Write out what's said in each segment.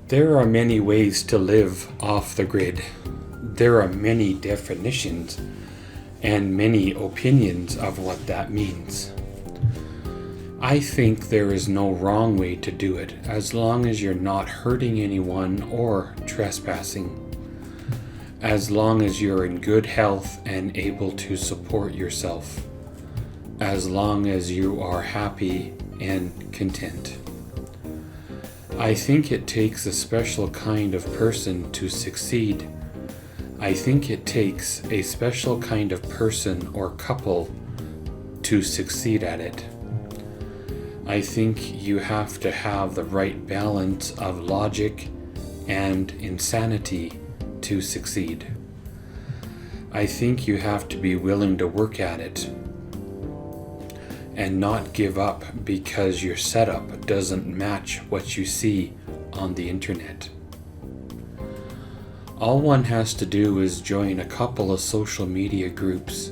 There are many ways to live off the grid. There are many definitions and many opinions of what that means. I think there is no wrong way to do it as long as you're not hurting anyone or trespassing. As long as you're in good health and able to support yourself. As long as you are happy and content. I think it takes a special kind of person to succeed. I think it takes a special kind of person or couple to succeed at it. I think you have to have the right balance of logic and insanity to succeed. I think you have to be willing to work at it and not give up because your setup doesn't match what you see on the internet. All one has to do is join a couple of social media groups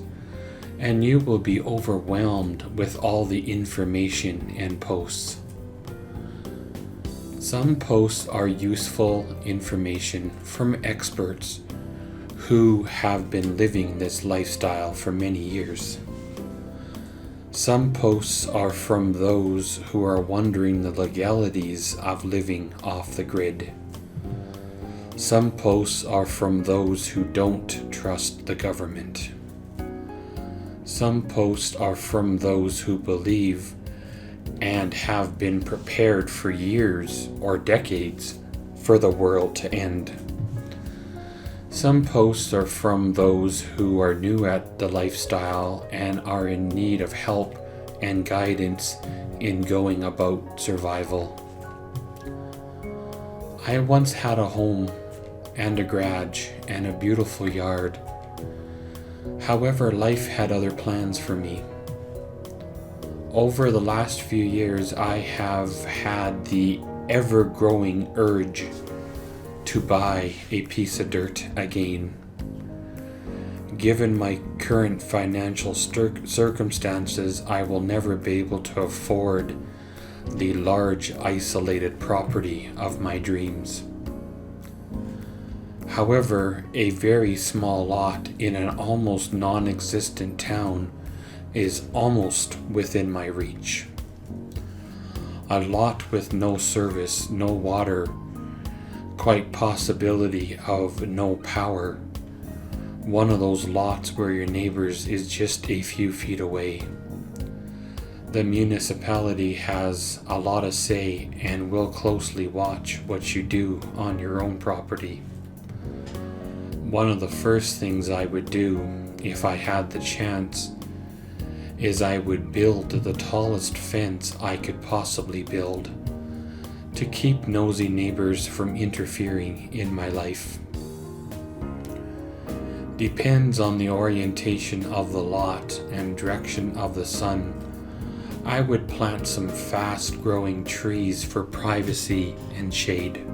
and you will be overwhelmed with all the information and posts. Some posts are useful information from experts who have been living this lifestyle for many years. Some posts are from those who are wondering the legalities of living off the grid. Some posts are from those who don't trust the government. Some posts are from those who believe and have been prepared for years or decades for the world to end. Some posts are from those who are new at the lifestyle and are in need of help and guidance in going about survival. I once had a home and a garage and a beautiful yard. However, life had other plans for me. Over the last few years, I have had the ever-growing urge to buy a piece of dirt again. Given my current financial circumstances, I will never be able to afford the large isolated property of my dreams. However, a very small lot in an almost non-existent town is almost within my reach. A lot with no service, no water, quite possibility of no power. One of those lots where your neighbors is just a few feet away. The municipality has a lot of say and will closely watch what you do on your own property. One of the first things I would do if I had the chance is I would build the tallest fence I could possibly build to keep nosy neighbors from interfering in my life. Depends on the orientation of the lot and direction of the sun. I would plant some fast-growing trees for privacy and shade.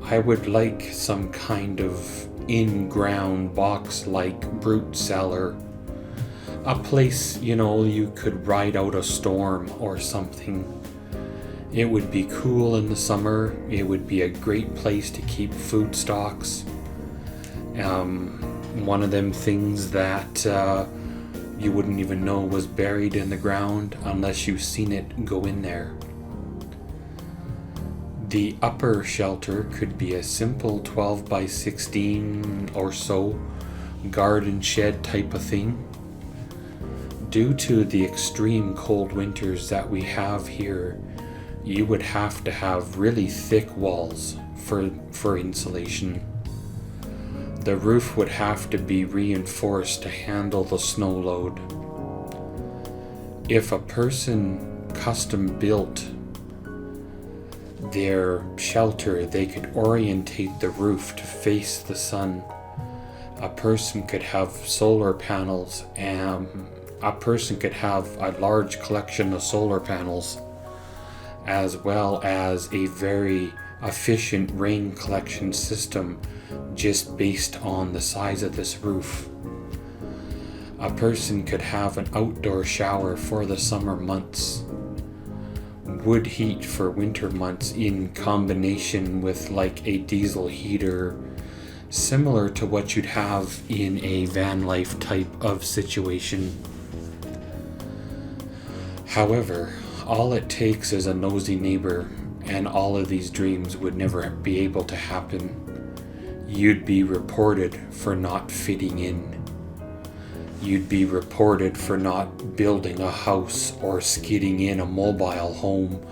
I would like some kind of in-ground box-like brute cellar. A place, you could ride out a storm or something. It would be cool in the summer. It would be a great place to keep food stocks. One of them things that you wouldn't even know was buried in the ground unless you've seen it go in there. The upper shelter could be a simple 12 by 16 or so garden shed type of thing. Due to the extreme cold winters that we have here, you would have to have really thick walls for insulation. The roof would have to be reinforced to handle the snow load. If a person custom built their shelter, they could orientate the roof to face the sun. A person could have solar panels, and a person could have a large collection of solar panels as well as a very efficient rain collection system just based on the size of this roof. A person could have an outdoor shower for the summer months, wood heat for winter months in combination with like a diesel heater, similar to what you'd have in a van life type of situation. However, all it takes is a nosy neighbor and all of these dreams would never be able to happen. You'd be reported for not fitting in. You'd be reported for not building a house or skidding in a mobile home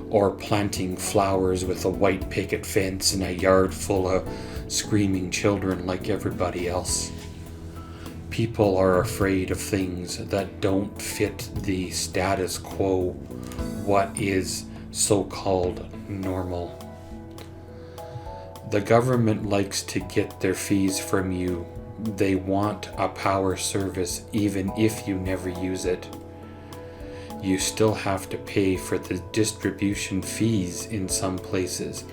or planting flowers with a white picket fence in a yard full of screaming children like everybody else. People are afraid of things that don't fit the status quo, what is so-called normal. The government likes to get their fees from you. They want a power service even if you never use it. You still have to pay for the distribution fees in some places,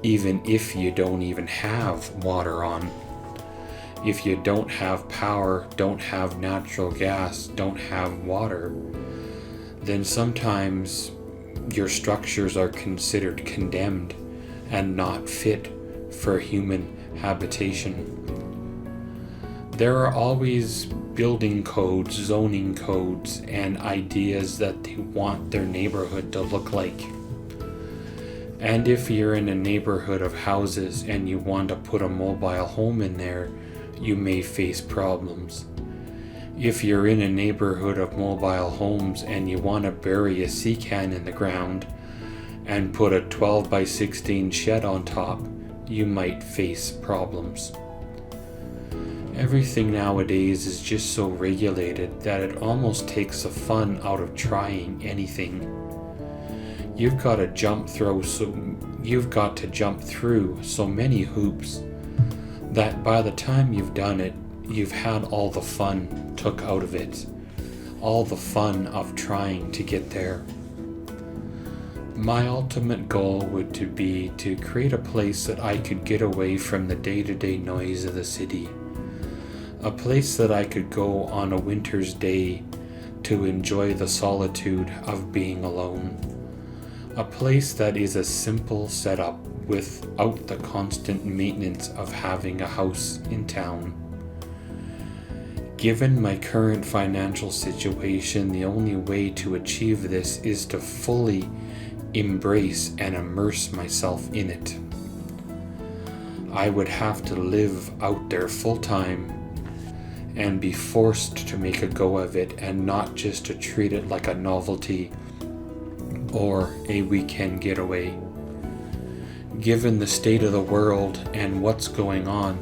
even if you don't even have water on. If you don't have power, don't have natural gas, don't have water, then sometimes your structures are considered condemned and not fit for human habitation. There are always building codes, zoning codes, and ideas that they want their neighborhood to look like. And if you're in a neighborhood of houses and you want to put a mobile home in there, you may face problems. If you're in a neighborhood of mobile homes and you want to bury a sea can in the ground and put a 12 by 16 shed on top, you might face problems. Everything nowadays is just so regulated that it almost takes the fun out of trying anything. You've got to jump through so many hoops that by the time you've done it, you've had all the fun took out of it, all the fun of trying to get there. My ultimate goal would be to create a place that I could get away from the day-to-day noise of the city. A place that I could go on a winter's day to enjoy the solitude of being alone. A place that is a simple setup without the constant maintenance of having a house in town. Given my current financial situation, the only way to achieve this is to fully embrace and immerse myself in it. I would have to live out there full time and be forced to make a go of it and not just to treat it like a novelty or a weekend getaway. Given the state of the world and what's going on,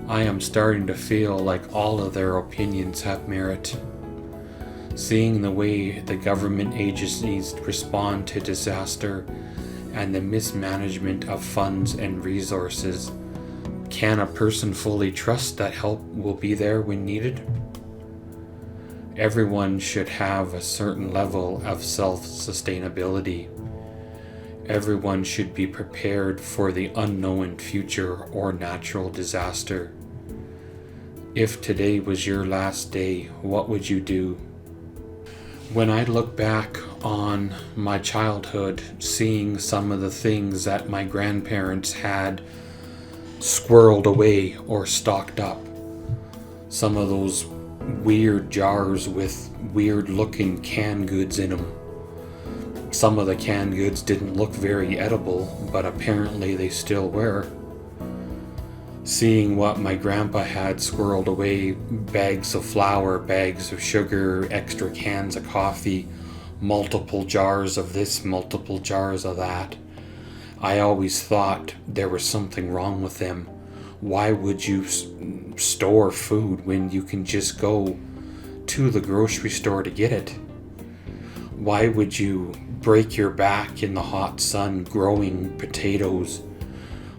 I am starting to feel like all of their opinions have merit. Seeing the way the government agencies respond to disaster and the mismanagement of funds and resources, can a person fully trust that help will be there when needed? Everyone should have a certain level of self-sustainability. Everyone should be prepared for the unknown future or natural disaster. If today was your last day, what would you do? When I look back on my childhood, seeing some of the things that my grandparents had squirreled away or stocked up, some of those weird jars with weird looking canned goods in them. Some of the canned goods didn't look very edible, but apparently they still were. Seeing what my grandpa had squirreled away, bags of flour, bags of sugar, extra cans of coffee, multiple jars of this, multiple jars of that. I always thought there was something wrong with them. Why would you store food when you can just go to the grocery store to get it? Why would you break your back in the hot sun growing potatoes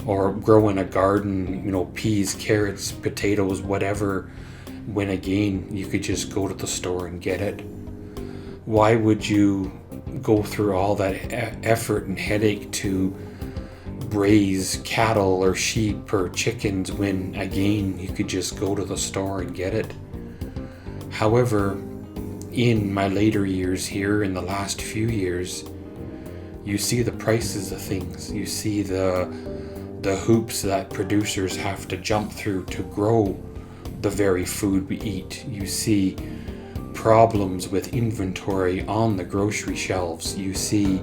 or grow in a garden, peas, carrots, potatoes, whatever, when again you could just go to the store and get it? Why would you go through all that effort and headache to raise cattle or sheep or chickens when, again, you could just go to the store and get it. However, in my later years here, in the last few years, you see the prices of things. You see the hoops that producers have to jump through to grow the very food we eat. You see problems with inventory on the grocery shelves. You see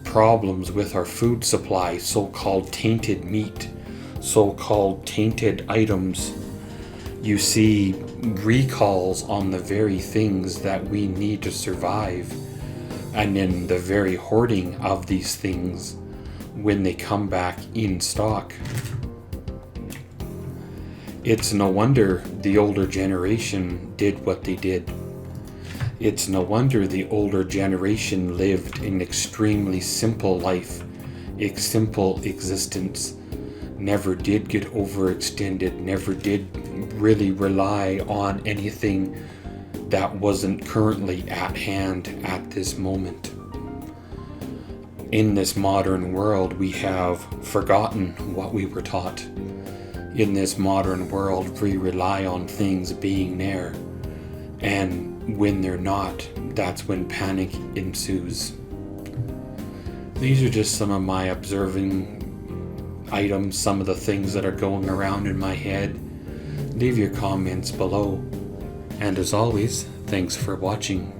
problems with our food supply, so-called tainted meat, so-called tainted items. You see recalls on the very things that we need to survive, and then the very hoarding of these things when they come back in stock. It's no wonder the older generation did what they did. It's no wonder the older generation lived an extremely simple life, a simple existence, never did get overextended, never did really rely on anything that wasn't currently at hand at this moment. In this modern world, we have forgotten what we were taught. In this modern world, we rely on things being there, and when they're not, that's when panic ensues. These are just some of my observing items, some of the things that are going around in my head. Leave your comments below. And as always, thanks for watching.